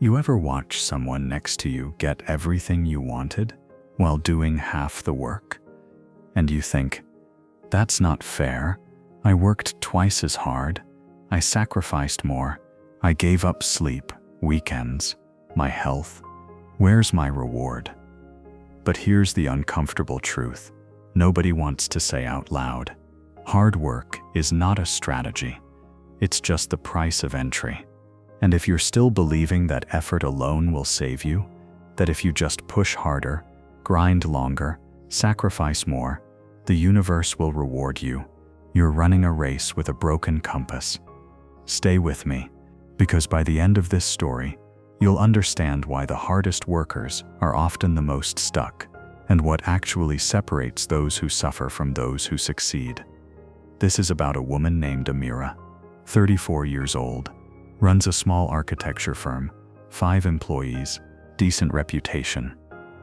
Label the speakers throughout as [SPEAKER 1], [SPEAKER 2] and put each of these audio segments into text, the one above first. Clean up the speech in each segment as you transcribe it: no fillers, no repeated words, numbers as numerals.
[SPEAKER 1] You ever watch someone next to you get everything you wanted while doing half the work? And you think, that's not fair. I worked twice as hard. I sacrificed more. I gave up sleep, weekends, my health. Where's my reward? But here's the uncomfortable truth. Nobody wants to say out loud. Hard work is not a strategy. It's just the price of entry. And if you're still believing that effort alone will save you, that if you just push harder, grind longer, sacrifice more, the universe will reward you, you're running a race with a broken compass. Stay with me, because by the end of this story, you'll understand why the hardest workers are often the most stuck, and what actually separates those who suffer from those who succeed. This is about a woman named Amira, 34 years old, runs a small architecture firm, 5 employees, decent reputation.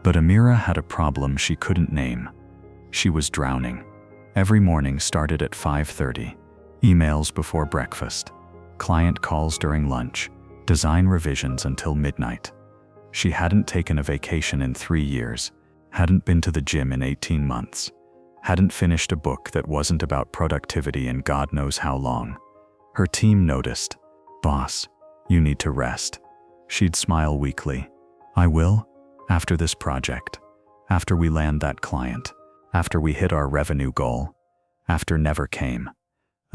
[SPEAKER 1] But Amira had a problem she couldn't name. She was drowning. Every morning started at 5:30, emails before breakfast, client calls during lunch, design revisions until midnight. She hadn't taken a vacation in 3 years, hadn't been to the gym in 18 months, hadn't finished a book that wasn't about productivity in God knows how long. Her team noticed. Boss, you need to rest. She'd smile weakly. I will, after this project, after we land that client, after we hit our revenue goal. After never came.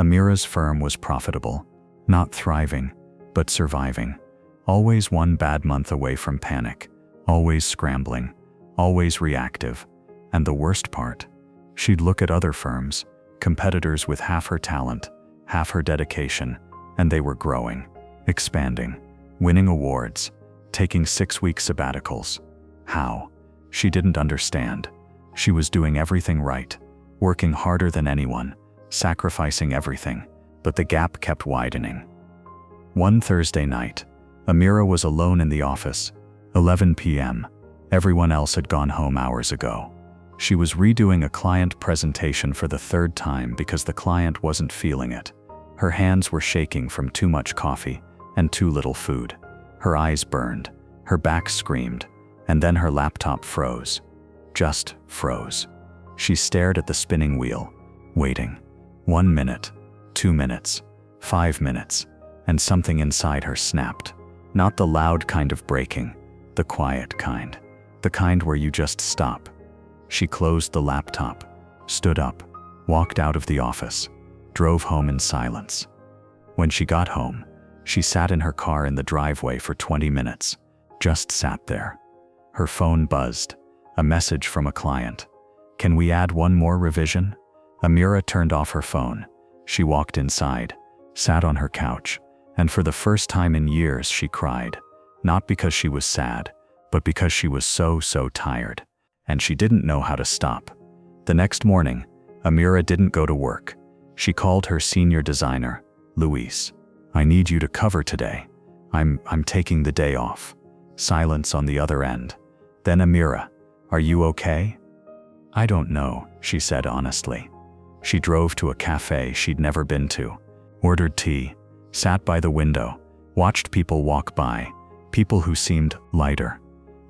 [SPEAKER 1] Amira's firm was profitable, not thriving, but surviving. Always one bad month away from panic, always scrambling, always reactive. And the worst part, she'd look at other firms, competitors with half her talent, half her dedication, and they were growing, expanding, winning awards, taking 6-week sabbaticals. How? She didn't understand. She was doing everything right, working harder than anyone, sacrificing everything, but the gap kept widening. One Thursday night, Amira was alone in the office, 11 p.m. Everyone else had gone home hours ago. She was redoing a client presentation for the 3rd time because the client wasn't feeling it. Her hands were shaking from too much coffee and too little food. Her eyes burned, her back screamed, and then her laptop froze. Just froze. She stared at the spinning wheel, waiting. 1 minute, 2 minutes, 5 minutes, and something inside her snapped. Not the loud kind of breaking, the quiet kind. The kind where you just stop. She closed the laptop, stood up, walked out of the office, drove home in silence. When she got home, she sat in her car in the driveway for 20 minutes, just sat there. Her phone buzzed, a message from a client. Can we add one more revision? Amira turned off her phone. She walked inside, sat on her couch, and for the first time in years she cried, not because she was sad, but because she was so tired, and she didn't know how to stop. The next morning, Amira didn't go to work. She called her senior designer, Luis. I need you to cover today. I'm taking the day off. Silence on the other end. Then Amira, are you okay? I don't know, she said honestly. She drove to a cafe she'd never been to, ordered tea, sat by the window, watched people walk by, people who seemed lighter.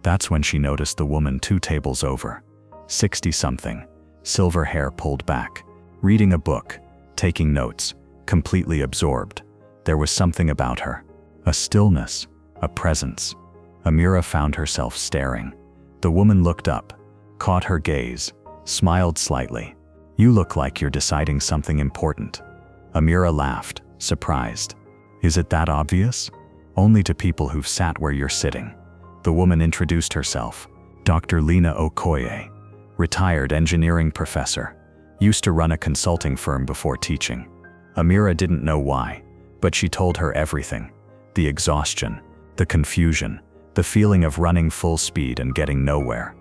[SPEAKER 1] That's when she noticed the woman 2 tables over, 60-something, silver hair pulled back, reading a book, taking notes, completely absorbed. There was something about her, a stillness, a presence. Amira found herself staring. The woman looked up, caught her gaze, smiled slightly. You look like you're deciding something important. Amira laughed, surprised. Is it that obvious? Only to people who've sat where you're sitting. The woman introduced herself. Dr. Lena Okoye, retired engineering professor, used to run a consulting firm before teaching. Amira didn't know why, but she told her everything. The exhaustion, the confusion, the feeling of running full speed and getting nowhere.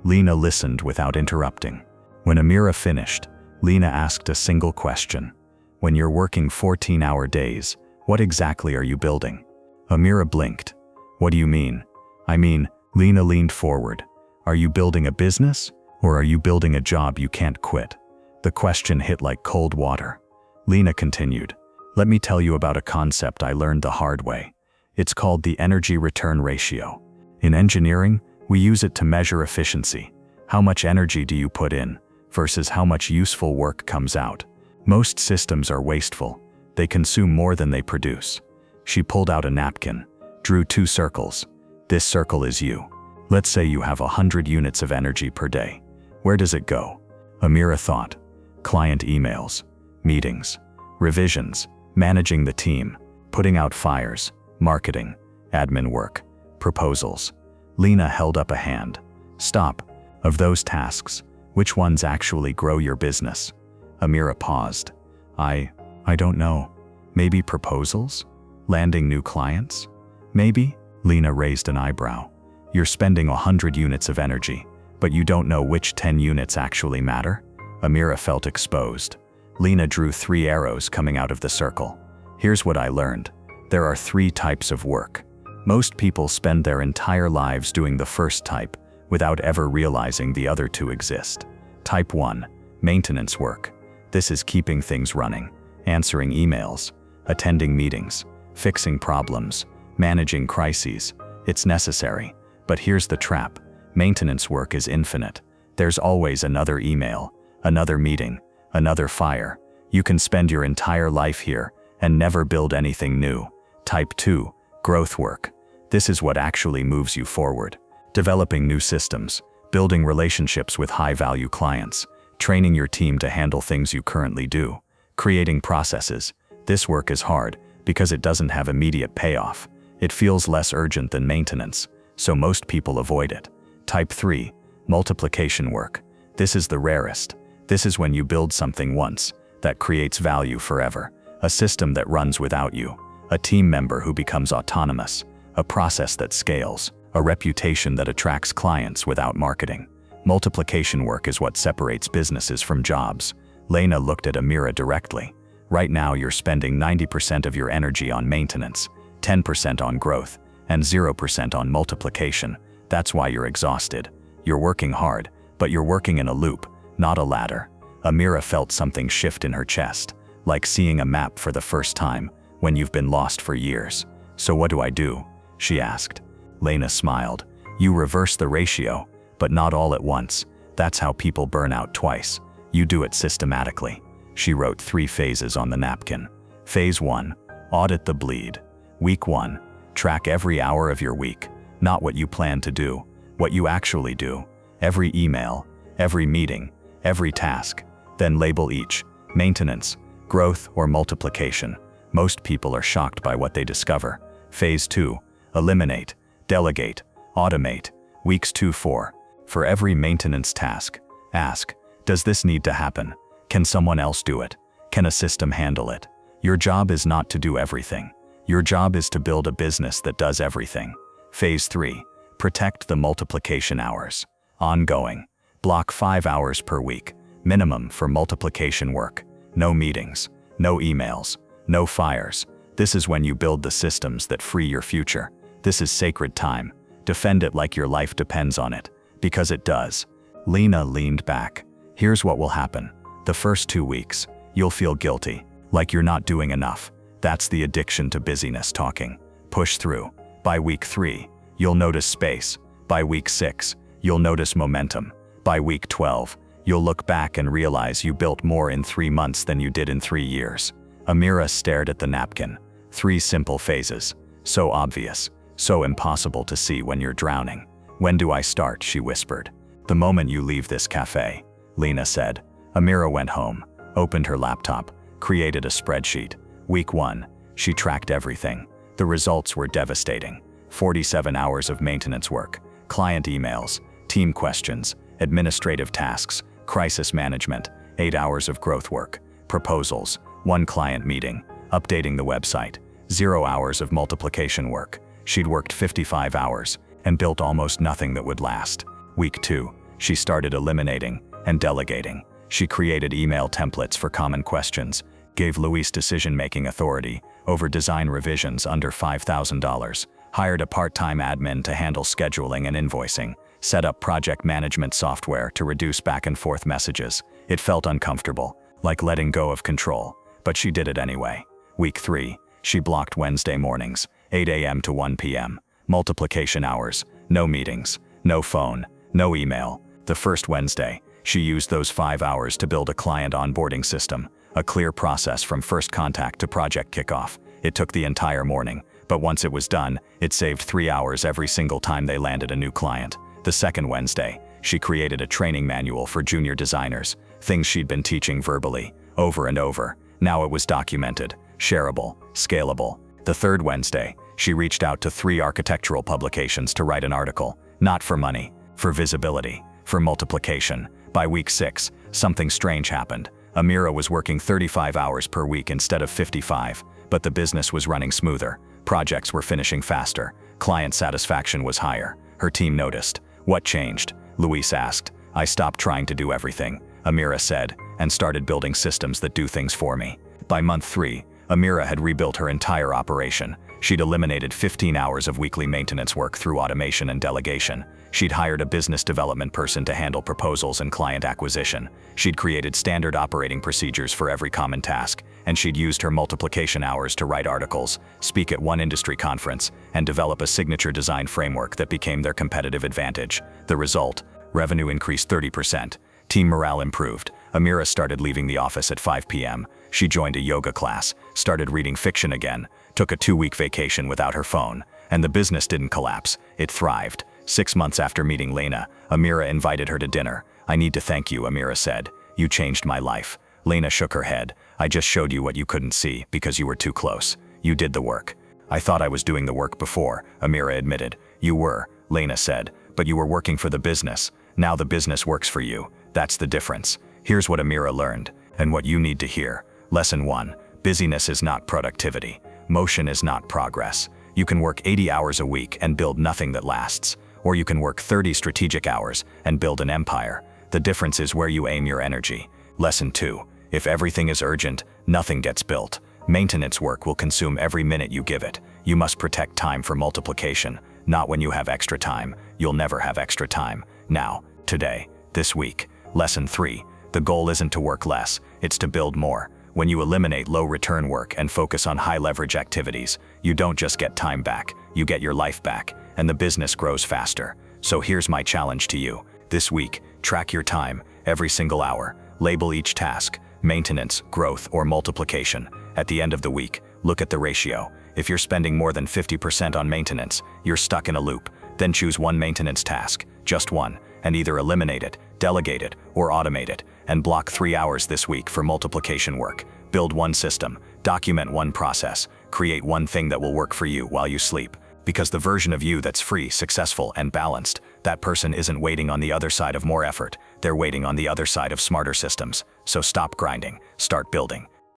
[SPEAKER 1] Lena listened without interrupting. When Amira finished, Lena asked a single question. When you're working 14-hour days, what exactly are you building? Amira blinked. What do you mean? I mean, Lena leaned forward. Are you building a business, or are you building a job you can't quit? The question hit like cold water. Lena continued. Let me tell you about a concept I learned the hard way. It's called the energy return ratio. In engineering, we use it to measure efficiency. How much energy do you put in versus how much useful work comes out? Most systems are wasteful. They consume more than they produce. She pulled out a napkin, drew 2 circles. This circle is you. Let's say you have 100 units of energy per day. Where does it go? Amira thought. Client emails, meetings, revisions, managing the team, putting out fires, marketing, admin work, proposals. Lena held up a hand. Stop. Of those tasks, which ones actually grow your business? Amira paused. I don't know. Maybe proposals? Landing new clients? Maybe? Lena raised an eyebrow. You're spending 100 units of energy, but you don't know which 10 units actually matter? Amira felt exposed. Lena drew 3 arrows coming out of the circle. Here's what I learned. There are 3 types of work. Most people spend their entire lives doing the first type without ever realizing the other 2 exist. Type 1, maintenance work. This is keeping things running, answering emails, attending meetings, fixing problems, managing crises. It's necessary, but here's the trap. Maintenance work is infinite. There's always another email, another meeting, another fire. You can spend your entire life here and never build anything new. Type 2, growth work. This is what actually moves you forward. Developing new systems, building relationships with high-value clients, training your team to handle things you currently do, creating processes. This work is hard because it doesn't have immediate payoff. It feels less urgent than maintenance, so most people avoid it. Type 3, multiplication work. This is the rarest. This is when you build something once that creates value forever, a system that runs without you, a team member who becomes autonomous, a process that scales, a reputation that attracts clients without marketing. Multiplication work is what separates businesses from jobs. Lena looked at Amira directly. Right now you're spending 90% of your energy on maintenance, 10% on growth, and 0% on multiplication. That's why you're exhausted. You're working hard, but you're working in a loop, not a ladder. Amira felt something shift in her chest, like seeing a map for the first time when you've been lost for years. So what do I do? She asked. Lena smiled. You reverse the ratio, but not all at once. That's how people burn out twice. You do it systematically. She wrote 3 phases on the napkin. Phase 1, audit the bleed. Week 1, track every hour of your week, not what you plan to do, what you actually do. Every email, every meeting, every task. Then label each, maintenance, growth, or multiplication. Most people are shocked by what they discover. Phase 2, eliminate, delegate, automate. Weeks 2-4. For every maintenance task, ask, does this need to happen? Can someone else do it? Can a system handle it? Your job is not to do everything. Your job is to build a business that does everything. Phase 3, protect the multiplication hours. Ongoing. Block 5 hours per week, minimum for multiplication work. No meetings, no emails, no fires. This is when you build the systems that free your future. This is sacred time. Defend it like your life depends on it, because it does. Lena leaned back. Here's what will happen. The first 2 weeks, you'll feel guilty, like you're not doing enough. That's the addiction to busyness talking. Push through. By week 3, you'll notice space. By week 6, you'll notice momentum. By week 12, you'll look back and realize you built more in 3 months than you did in 3 years. Amira stared at the napkin. 3 simple phases. So obvious, so impossible to see when you're drowning. When do I start? She whispered. The moment you leave this cafe, Lena said. Amira went home, opened her laptop, created a spreadsheet. Week 1, she tracked everything. The results were devastating. 47 hours of maintenance work, client emails, team questions, administrative tasks, crisis management, 8 hours of growth work, proposals, 1 client meeting, updating the website, 0 hours of multiplication work. She'd worked 55 hours and built almost nothing that would last. Week 2, she started eliminating and delegating. She created email templates for common questions, gave Luis decision-making authority over design revisions under $5,000, hired a part-time admin to handle scheduling and invoicing, set up project management software to reduce back-and-forth messages. It felt uncomfortable, like letting go of control, but she did it anyway. Week 3, she blocked Wednesday mornings, 8 a.m. to 1 p.m. Multiplication hours, no meetings, no phone, no email. The first Wednesday, she used those 5 hours to build a client onboarding system, a clear process from first contact to project kickoff. It took the entire morning, but once it was done, it saved 3 hours every single time they landed a new client. The second Wednesday, she created a training manual for junior designers, things she'd been teaching verbally, over and over. Now it was documented, shareable, scalable. The third Wednesday, she reached out to 3 architectural publications to write an article, not for money, for visibility, for multiplication. By week 6, something strange happened. Amira was working 35 hours per week instead of 55, but the business was running smoother. Projects were finishing faster. Client satisfaction was higher. Her team noticed. What changed? Luis asked. I stopped trying to do everything, Amira said, and started building systems that do things for me. By month 3, Amira had rebuilt her entire operation. She'd eliminated 15 hours of weekly maintenance work through automation and delegation. She'd hired a business development person to handle proposals and client acquisition. She'd created standard operating procedures for every common task, and she'd used her multiplication hours to write articles, speak at one industry conference, and develop a signature design framework that became their competitive advantage. The result? Revenue increased 30%. Team morale improved. Amira started leaving the office at 5 p.m. She joined a yoga class, started reading fiction again, took a 2-week vacation without her phone, and the business didn't collapse. It thrived. 6 months after meeting Lena, Amira invited her to dinner. I need to thank you, Amira said. You changed my life. Lena shook her head. I just showed you what you couldn't see because you were too close. You did the work. I thought I was doing the work before, Amira admitted. You were, Lena said, but you were working for the business. Now the business works for you. That's the difference. Here's what Amira learned, and what you need to hear. Lesson 1. Busyness is not productivity. Motion is not progress. You can work 80 hours a week and build nothing that lasts. Or you can work 30 strategic hours and build an empire. The difference is where you aim your energy. Lesson 2. If everything is urgent, nothing gets built. Maintenance work will consume every minute you give it. You must protect time for multiplication, not when you have extra time. You'll never have extra time. Now, today, this week. Lesson 3. The goal isn't to work less, it's to build more. When you eliminate low-return work and focus on high-leverage activities, you don't just get time back, you get your life back, and the business grows faster. So here's my challenge to you. This week, track your time, every single hour. Label each task, maintenance, growth, or multiplication. At the end of the week, look at the ratio. If you're spending more than 50% on maintenance, you're stuck in a loop. Then choose one maintenance task, just one, and either eliminate it, delegate it, or automate it, and block 3 hours this week for multiplication work. Build one system, document one process, create one thing that will work for you while you sleep. Because the version of you that's free, successful, and balanced, that person isn't waiting on the other side of more effort, they're waiting on the other side of smarter systems. So stop grinding, start building.